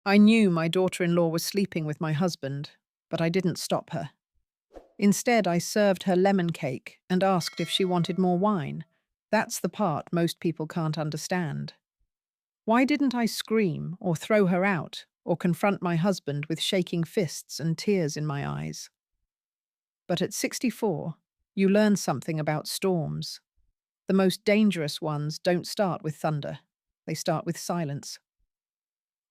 I knew my daughter-in-law was sleeping with my husband, but I didn't stop her. Instead, I served her lemon cake and asked if she wanted more wine. That's the part most people can't understand. Why didn't I scream or throw her out or confront my husband with shaking fists and tears in my eyes? But at 64, you learn something about storms. The most dangerous ones don't start with thunder. They start with silence.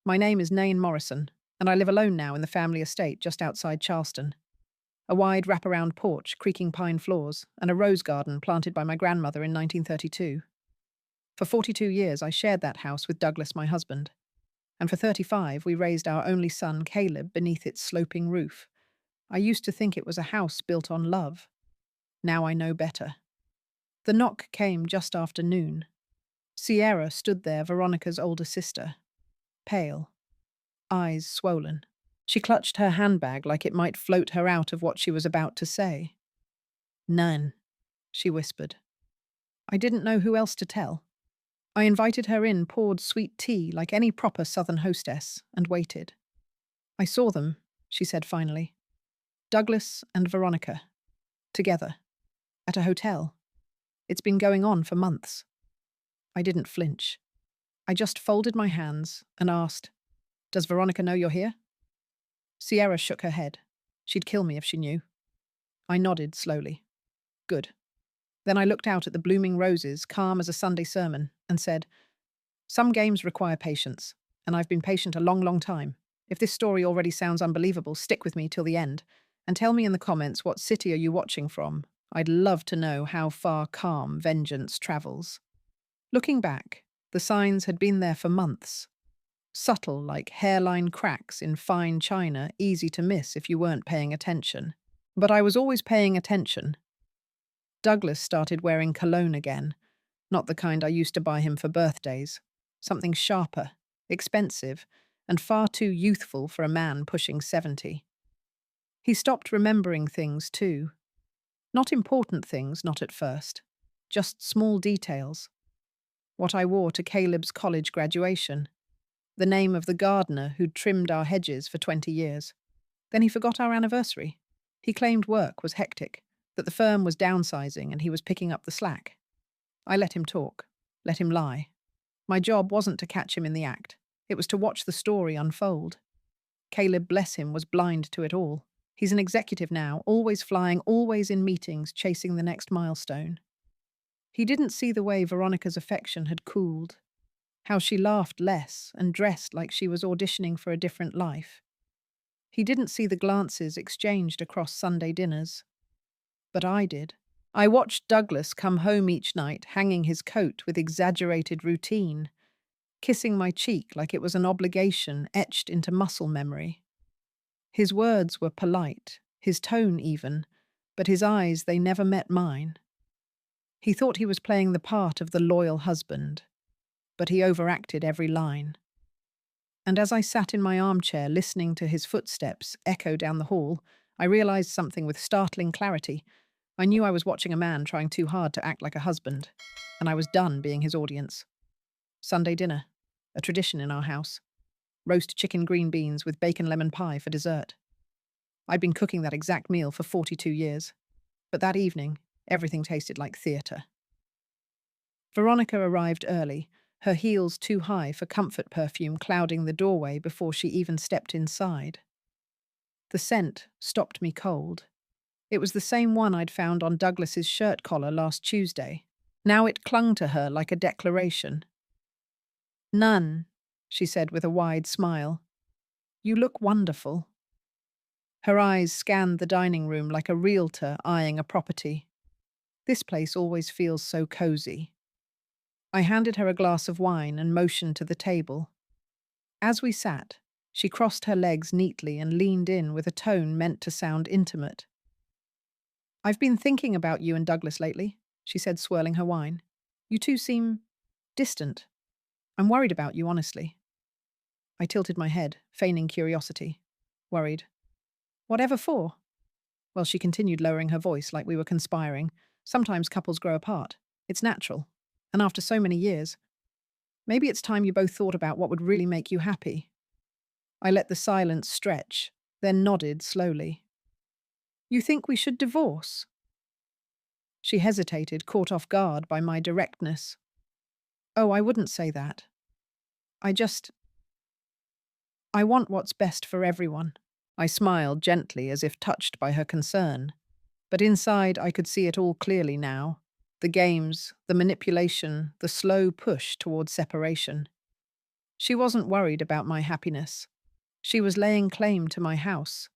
My name is Naen Morrison, and I live alone now in the family estate just outside Charleston. A wide wraparound porch, creaking pine floors, and a rose garden planted by my grandmother in 1932. For 42 years, I shared that house with Douglas, my husband. And for 35, we raised our only son, Caleb, beneath its sloping roof. I used to think it was a house built on love. Now I know better. The knock came just after noon. Sierra stood there, Veronica's older sister, pale, eyes swollen. She clutched her handbag like it might float her out of what she was about to say. "None," she whispered. I didn't know who else to tell. I invited her in, poured sweet tea like any proper southern hostess, and waited. "I saw them," she said finally. "Douglas and Veronica. Together. At a hotel. It's been going on for months." I didn't flinch. I just folded my hands and asked, "Does Veronica know you're here?" Sierra shook her head. She'd kill me if she knew. I nodded slowly. "Good." Then I looked out at the blooming roses, calm as a Sunday sermon, and said, "Some games require patience, and I've been patient a long, long time. If this story already sounds unbelievable, stick with me till the end, and tell me in the comments what city are you watching from. I'd love to know how far calm vengeance travels." Looking back, the signs had been there for months. Subtle like hairline cracks in fine china, easy to miss if you weren't paying attention. But I was always paying attention. Douglas started wearing cologne again, not the kind I used to buy him for birthdays. Something sharper, expensive, and far too youthful for a man pushing 70. He stopped remembering things too. Not important things, not at first. Just small details. What I wore to Caleb's college graduation. The name of the gardener who'd trimmed our hedges for 20 years. Then he forgot our anniversary. He claimed work was hectic, that the firm was downsizing and he was picking up the slack. I let him talk, let him lie. My job wasn't to catch him in the act. It was to watch the story unfold. Caleb, bless him, was blind to it all. He's an executive now, always flying, always in meetings, chasing the next milestone. He didn't see the way Veronica's affection had cooled, how she laughed less and dressed like she was auditioning for a different life. He didn't see the glances exchanged across Sunday dinners. But I did. I watched Douglas come home each night, hanging his coat with exaggerated routine, kissing my cheek like it was an obligation etched into muscle memory. His words were polite, his tone even, but his eyes, they never met mine. He thought he was playing the part of the loyal husband, but he overacted every line. And as I sat in my armchair listening to his footsteps echo down the hall, I realized something with startling clarity. I knew I was watching a man trying too hard to act like a husband, and I was done being his audience. Sunday dinner, a tradition in our house. Roast chicken green beans with bacon lemon pie for dessert. I'd been cooking that exact meal for 42 years. But that evening, everything tasted like theatre. Veronica arrived early, her heels too high for comfort perfume clouding the doorway before she even stepped inside. The scent stopped me cold. It was the same one I'd found on Douglas's shirt collar last Tuesday. Now it clung to her like a declaration. "None," she said with a wide smile. "You look wonderful." Her eyes scanned the dining room like a realtor eyeing a property. This place always feels so cozy. I handed her a glass of wine and motioned to the table. As we sat, she crossed her legs neatly and leaned in with a tone meant to sound intimate. "I've been thinking about you and Douglas lately," she said, swirling her wine. "You two seem distant. I'm worried about you, honestly." I tilted my head, feigning curiosity. Worried. "Whatever for?" Well, she continued, lowering her voice like we were conspiring. "Sometimes couples grow apart. It's natural. And after so many years, maybe it's time you both thought about what would really make you happy." I let the silence stretch, then nodded slowly. You think we should divorce? She hesitated, caught off guard by my directness. Oh, I wouldn't say that. I just, I want what's best for everyone. I smiled gently as if touched by her concern. But inside I could see it all clearly now. The games, the manipulation, the slow push towards separation. She wasn't worried about my happiness. She was laying claim to my house.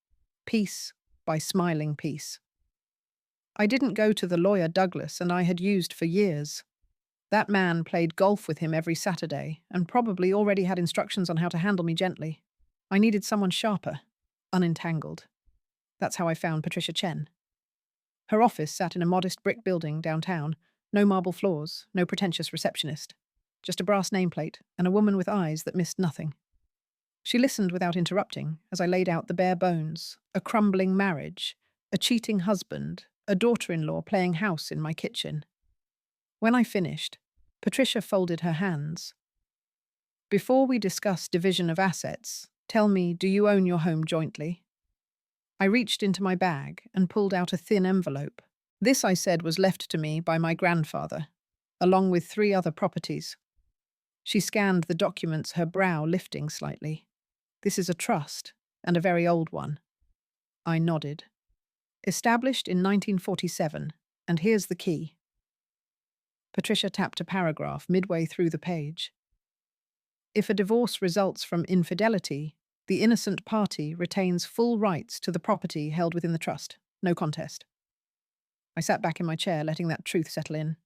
Piece by smiling piece. I didn't go to the lawyer Douglas and I had used for years. That man played golf with him every Saturday and probably already had instructions on how to handle me gently. I needed someone sharper, unentangled. That's how I found Patricia Chen. Her office sat in a modest brick building downtown, no marble floors, no pretentious receptionist. Just a brass nameplate and a woman with eyes that missed nothing. She listened without interrupting as I laid out the bare bones, a crumbling marriage, a cheating husband, a daughter-in-law playing house in my kitchen. When I finished, Patricia folded her hands. Before we discuss division of assets, tell me, do you own your home jointly? I reached into my bag and pulled out a thin envelope. This, I said, was left to me by my grandfather, along with 3 other properties. She scanned the documents, her brow lifting slightly. This is a trust, and a very old one. I nodded. Established in 1947, and here's the key. Patricia tapped a paragraph midway through the page. If a divorce results from infidelity, the innocent party retains full rights to the property held within the trust. No contest. I sat back in my chair, letting that truth settle in.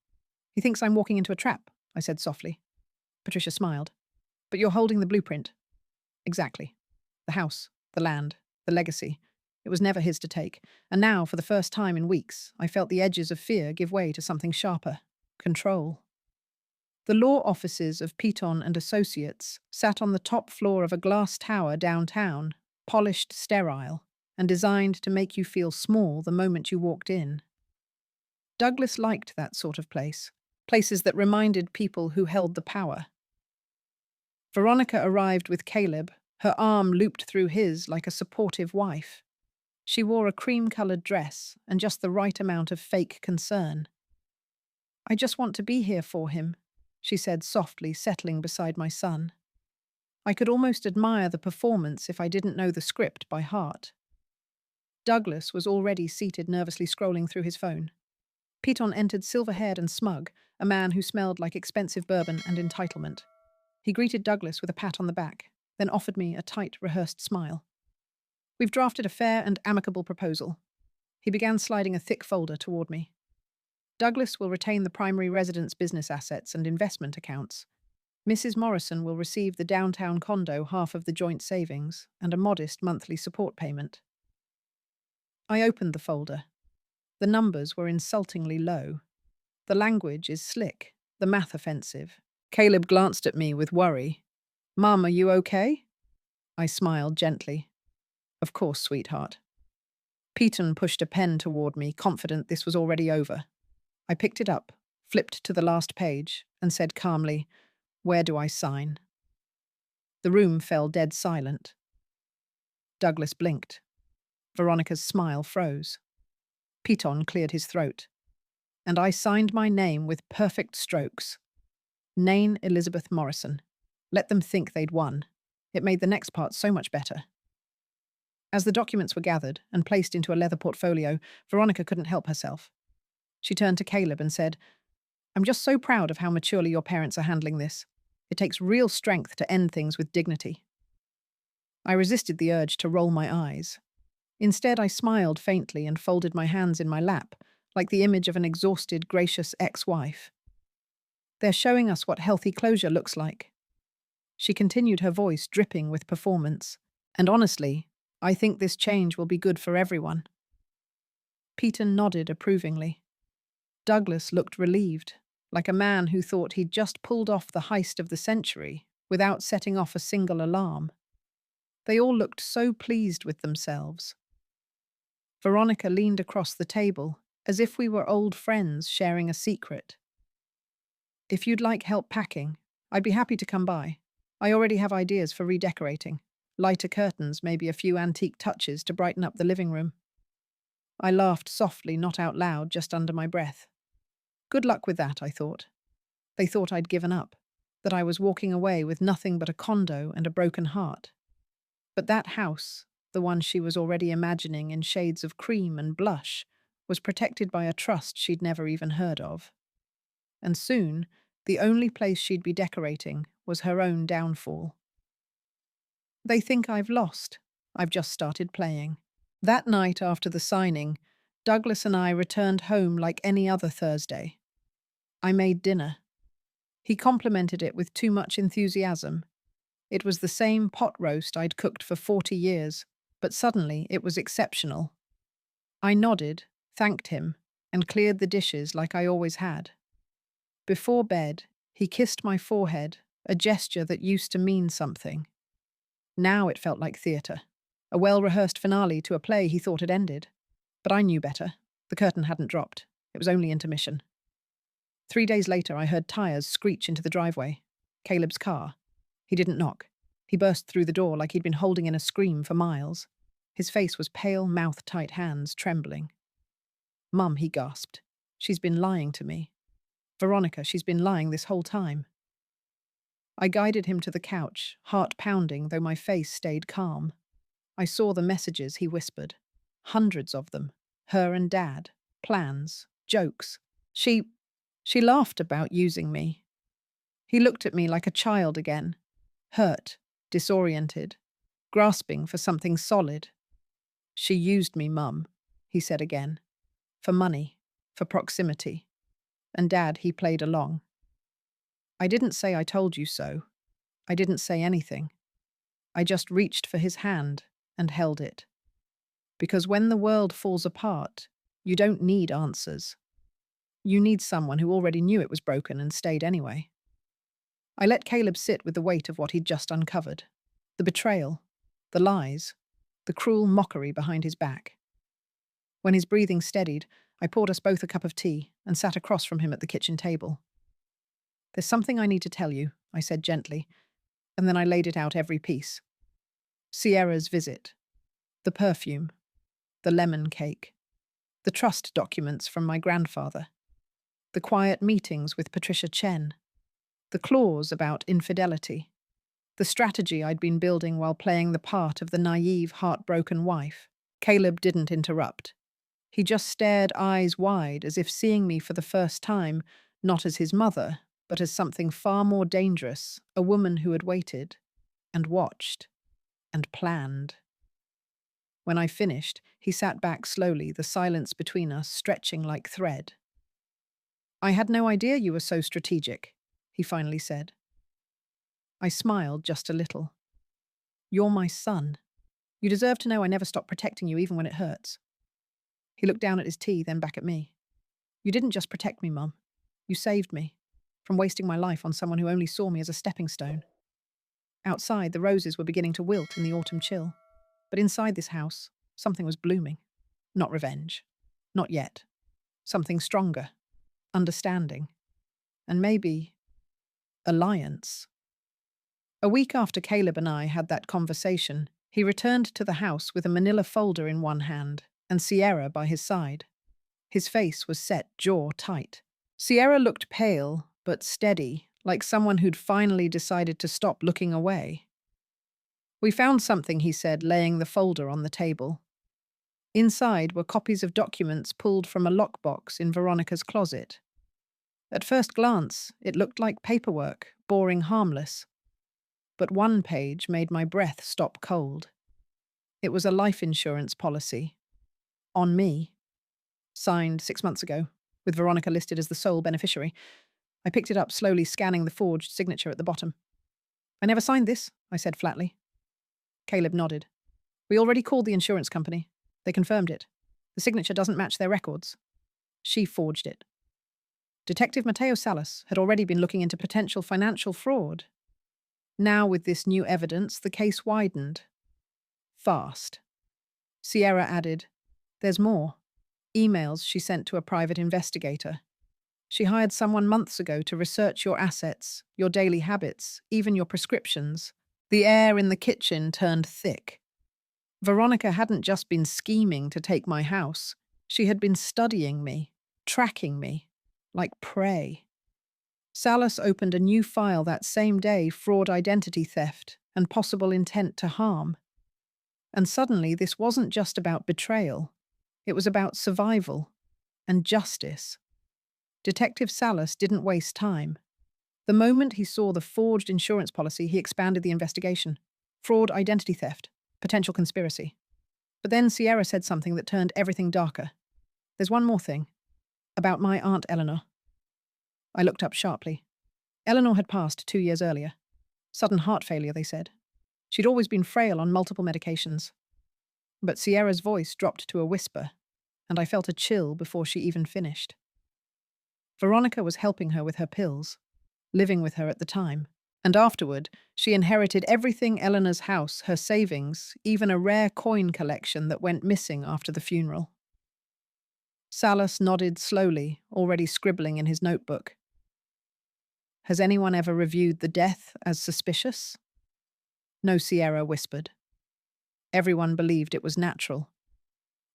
He thinks I'm walking into a trap, I said softly. Patricia smiled. But you're holding the blueprint. Exactly. The house, the land, the legacy. It was never his to take. And now, for the first time in weeks, I felt the edges of fear give way to something sharper. Control. The law offices of Piton and Associates sat on the top floor of a glass tower downtown, polished, sterile, and designed to make you feel small the moment you walked in. Douglas liked that sort of place, places that reminded people who held the power. Veronica arrived with Caleb, her arm looped through his like a supportive wife. She wore a cream-colored dress and just the right amount of fake concern. I just want to be here for him, she said softly, settling beside my son. I could almost admire the performance if I didn't know the script by heart. Douglas was already seated, nervously scrolling through his phone. Piton entered silver-haired and smug, a man who smelled like expensive bourbon and entitlement. He greeted Douglas with a pat on the back, then offered me a tight, rehearsed smile. We've drafted a fair and amicable proposal. He began sliding a thick folder toward me. Douglas will retain the primary residence business assets and investment accounts. Mrs. Morrison will receive the downtown condo, half of the joint savings, and a modest monthly support payment. I opened the folder. The numbers were insultingly low. The language is slick, the math offensive. Caleb glanced at me with worry. Mum, are you okay? I smiled gently. Of course, sweetheart. Piton pushed a pen toward me, confident this was already over. I picked it up, flipped to the last page, and said calmly, "Where do I sign?" The room fell dead silent. Douglas blinked. Veronica's smile froze. Piton cleared his throat. And I signed my name with perfect strokes. Naen Elizabeth Morrison. Let them think they'd won. It made the next part so much better. As the documents were gathered and placed into a leather portfolio, Veronica couldn't help herself. She turned to Caleb and said, "I'm just so proud of how maturely your parents are handling this. It takes real strength to end things with dignity." I resisted the urge to roll my eyes. Instead, I smiled faintly and folded my hands in my lap, like the image of an exhausted, gracious ex-wife. They're showing us what healthy closure looks like. She continued, her voice dripping with performance. And honestly, I think this change will be good for everyone. Piton nodded approvingly. Douglas looked relieved, like a man who thought he'd just pulled off the heist of the century without setting off a single alarm. They all looked so pleased with themselves. Veronica leaned across the table, as if we were old friends sharing a secret. "If you'd like help packing, I'd be happy to come by. I already have ideas for redecorating. Lighter curtains, maybe a few antique touches to brighten up the living room. I laughed softly, not out loud, just under my breath. Good luck with that, I thought. They thought I'd given up, that I was walking away with nothing but a condo and a broken heart. But that house, the one she was already imagining in shades of cream and blush, was protected by a trust she'd never even heard of. And soon, the only place she'd be decorating was her own downfall. They think I've lost. I've just started playing. That night after the signing, Douglas and I returned home like any other Thursday. I made dinner. He complimented it with too much enthusiasm. It was the same pot roast I'd cooked for 40 years, but suddenly it was exceptional. I nodded, thanked him, and cleared the dishes like I always had. Before bed, he kissed my forehead, a gesture that used to mean something. Now it felt like theatre, a well-rehearsed finale to a play he thought had ended. But I knew better. The curtain hadn't dropped. It was only intermission. 3 days later, I heard tires screech into the driveway. Caleb's car. He didn't knock. He burst through the door like he'd been holding in a scream for miles. His face was pale, mouth-tight hands trembling. "Mum," he gasped. "She's been lying to me. Veronica, she's been lying this whole time." I guided him to the couch, heart pounding, though my face stayed calm. I saw the messages he whispered. Hundreds of them. Her and Dad. Plans. Jokes. She laughed about using me. He looked at me like a child again. Hurt. Disoriented. Grasping for something solid. "She used me, Mum," he said again. "For money. For proximity. And Dad, he played along. I didn't say I told you so. I didn't say anything. I just reached for his hand and held it. Because when the world falls apart, you don't need answers. You need someone who already knew it was broken and stayed anyway." I let Caleb sit with the weight of what he'd just uncovered. The betrayal, the lies, the cruel mockery behind his back. When his breathing steadied, I poured us both a cup of tea and sat across from him at the kitchen table. "There's something I need to tell you," I said gently, and then I laid it out every piece. Sierra's visit, the perfume, the lemon cake, the trust documents from my grandfather, the quiet meetings with Patricia Chen, the clause about infidelity, the strategy I'd been building while playing the part of the naive, heartbroken wife. Caleb didn't interrupt. He just stared eyes wide, as if seeing me for the first time, not as his mother, but as something far more dangerous, a woman who had waited, and watched, and planned. When I finished, he sat back slowly, the silence between us stretching like thread. "I had no idea you were so strategic," he finally said. I smiled just a little. "You're my son. You deserve to know I never stop protecting you even when it hurts." He looked down at his tea, then back at me. "You didn't just protect me, Mum. You saved me. From wasting my life on someone who only saw me as a stepping stone." Outside, the roses were beginning to wilt in the autumn chill. But inside this house, something was blooming. Not revenge. Not yet. Something stronger. Understanding. And maybe alliance. A week after Caleb and I had that conversation, he returned to the house with a manila folder in one hand and Sierra by his side. His face was set, jaw tight. Sierra looked pale, but steady, like someone who'd finally decided to stop looking away. "We found something," he said, laying the folder on the table. Inside were copies of documents pulled from a lockbox in Veronica's closet. At first glance, it looked like paperwork, boring, harmless. But one page made my breath stop cold. It was a life insurance policy. On me. Signed 6 months ago, with Veronica listed as the sole beneficiary. I picked it up, slowly scanning the forged signature at the bottom. "I never signed this," I said flatly. Caleb nodded. "We already called the insurance company. They confirmed it. The signature doesn't match their records. She forged it." Detective Mateo Salas had already been looking into potential financial fraud. Now, with this new evidence, the case widened. Fast. Sierra added, "There's more. Emails she sent to a private investigator. She hired someone months ago to research your assets, your daily habits, even your prescriptions. The air in the kitchen turned thick. Veronica hadn't just been scheming to take my house. She had been studying me, tracking me, like prey. Salas opened a new file that same day, fraud, identity theft, and possible intent to harm. And suddenly this wasn't just about betrayal. It was about survival and justice. Detective Salas didn't waste time. The moment he saw the forged insurance policy, he expanded the investigation. Fraud, identity theft, potential conspiracy. But then Sierra said something that turned everything darker. There's one more thing. About my Aunt Eleanor. I looked up sharply. Eleanor had passed 2 years earlier. Sudden heart failure, they said. She'd always been frail on multiple medications. But Sierra's voice dropped to a whisper, and I felt a chill before she even finished. Veronica was helping her with her pills, living with her at the time. And afterward, she inherited everything Eleanor's house, her savings, even a rare coin collection that went missing after the funeral. Salas nodded slowly, already scribbling in his notebook. Has anyone ever reviewed the death as suspicious? No, Sierra whispered. Everyone believed it was natural.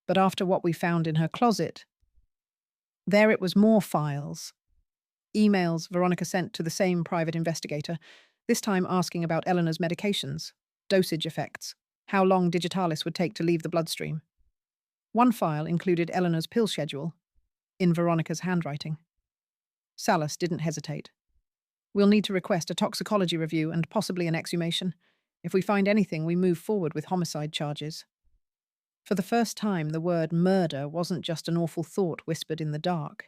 But after what we found in her closet, there it was, more files. Emails Veronica sent to the same private investigator, this time asking about Eleanor's medications, dosage effects, how long digitalis would take to leave the bloodstream. One file included Eleanor's pill schedule, in Veronica's handwriting. Salas didn't hesitate. We'll need to request a toxicology review and possibly an exhumation. If we find anything, we move forward with homicide charges. For the first time, the word murder wasn't just an awful thought whispered in the dark.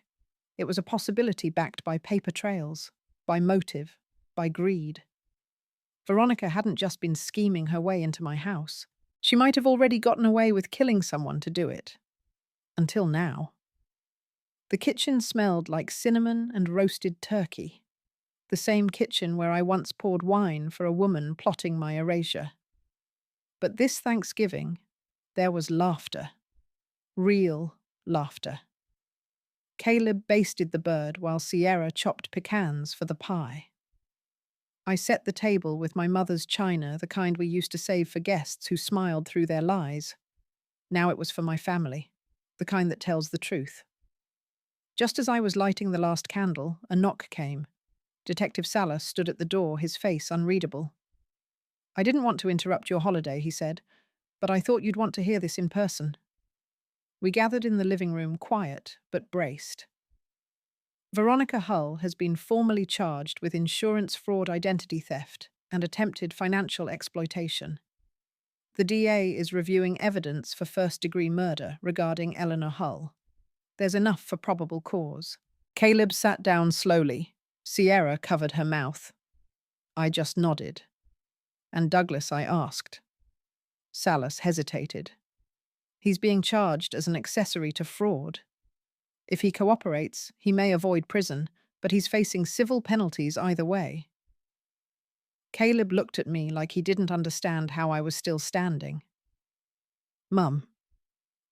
It was a possibility backed by paper trails, by motive, by greed. Veronica hadn't just been scheming her way into my house. She might have already gotten away with killing someone to do it. Until now. The kitchen smelled like cinnamon and roasted turkey. The same kitchen where I once poured wine for a woman plotting my erasure. But this Thanksgiving, there was laughter. Real laughter. Caleb basted the bird while Sierra chopped pecans for the pie. I set the table with my mother's china, the kind we used to save for guests who smiled through their lies. Now it was for my family, the kind that tells the truth. Just as I was lighting the last candle, a knock came. Detective Salas stood at the door, his face unreadable. I didn't want to interrupt your holiday, he said, but I thought you'd want to hear this in person. We gathered in the living room, quiet but braced. Veronica Hull has been formally charged with insurance fraud, identity theft, and attempted financial exploitation. The DA is reviewing evidence for first-degree murder regarding Eleanor Hull. There's enough for probable cause. Caleb sat down slowly. Sierra covered her mouth. I just nodded. And Douglas, I asked. Salas hesitated. He's being charged as an accessory to fraud. If he cooperates, he may avoid prison, but he's facing civil penalties either way. Caleb looked at me like he didn't understand how I was still standing. Mum,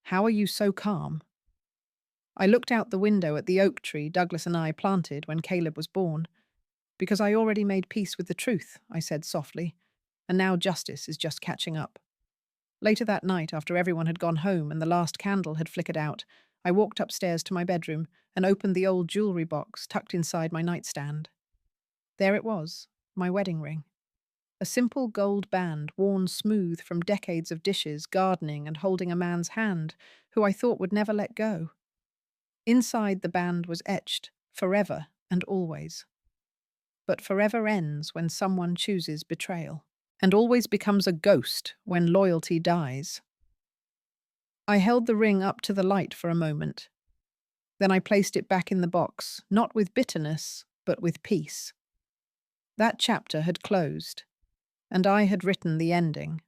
how are you so calm? I looked out the window at the oak tree Douglas and I planted when Caleb was born. Because I already made peace with the truth, I said softly, and now justice is just catching up. Later that night, after everyone had gone home and the last candle had flickered out, I walked upstairs to my bedroom and opened the old jewelry box tucked inside my nightstand. There it was, my wedding ring. A simple gold band worn smooth from decades of dishes, gardening, and holding a man's hand, who I thought would never let go. Inside the band was etched, forever and always. But forever ends when someone chooses betrayal, and always becomes a ghost when loyalty dies. I held the ring up to the light for a moment. Then I placed it back in the box, not with bitterness, but with peace. That chapter had closed, and I had written the ending.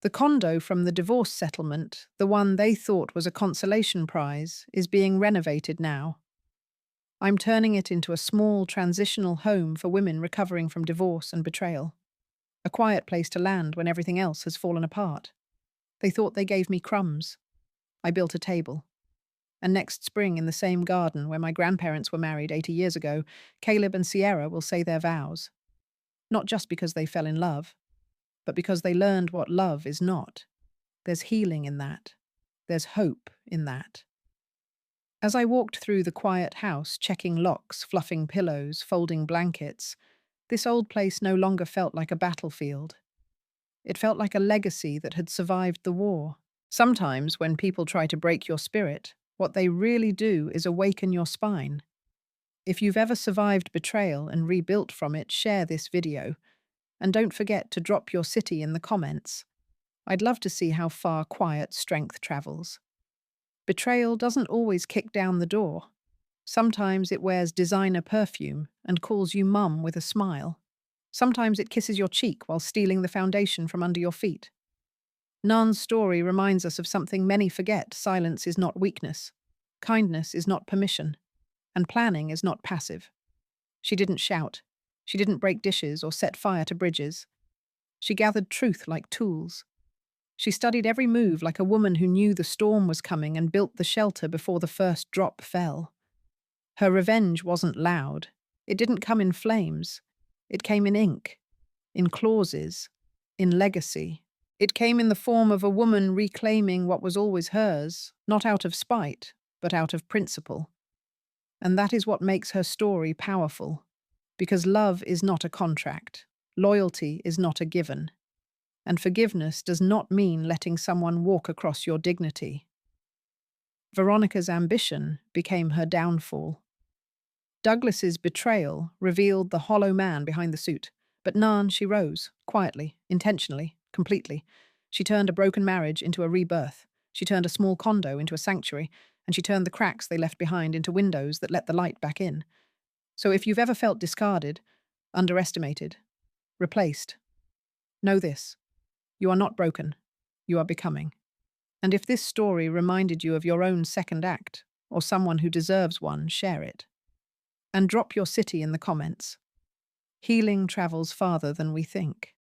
The condo from the divorce settlement, the one they thought was a consolation prize, is being renovated now. I'm turning it into a small transitional home for women recovering from divorce and betrayal. A quiet place to land when everything else has fallen apart. They thought they gave me crumbs. I built a table. And next spring, in the same garden where my grandparents were married 80 years ago, Caleb and Sierra will say their vows. Not just because they fell in love, but because they learned what love is not. There's healing in that. There's hope in that. As I walked through the quiet house, checking locks, fluffing pillows, folding blankets, this old place no longer felt like a battlefield. It felt like a legacy that had survived the war. Sometimes, when people try to break your spirit, what they really do is awaken your spine. If you've ever survived betrayal and rebuilt from it, share this video. And don't forget to drop your city in the comments. I'd love to see how far quiet strength travels. Betrayal doesn't always kick down the door. Sometimes it wears designer perfume and calls you mum with a smile. Sometimes it kisses your cheek while stealing the foundation from under your feet. Naen's story reminds us of something many forget: silence is not weakness, kindness is not permission, and planning is not passive. She didn't shout. She didn't break dishes or set fire to bridges. She gathered truth like tools. She studied every move like a woman who knew the storm was coming and built the shelter before the first drop fell. Her revenge wasn't loud. It didn't come in flames. It came in ink, in clauses, in legacy. It came in the form of a woman reclaiming what was always hers, not out of spite, but out of principle. And that is what makes her story powerful. Because love is not a contract, loyalty is not a given, and forgiveness does not mean letting someone walk across your dignity. Veronica's ambition became her downfall. Douglas's betrayal revealed the hollow man behind the suit, but Naen, she rose, quietly, intentionally, completely. She turned a broken marriage into a rebirth. She turned a small condo into a sanctuary, and she turned the cracks they left behind into windows that let the light back in. So if you've ever felt discarded, underestimated, replaced, know this: you are not broken, you are becoming. And if this story reminded you of your own second act, or someone who deserves one, share it. And drop your city in the comments. Healing travels farther than we think.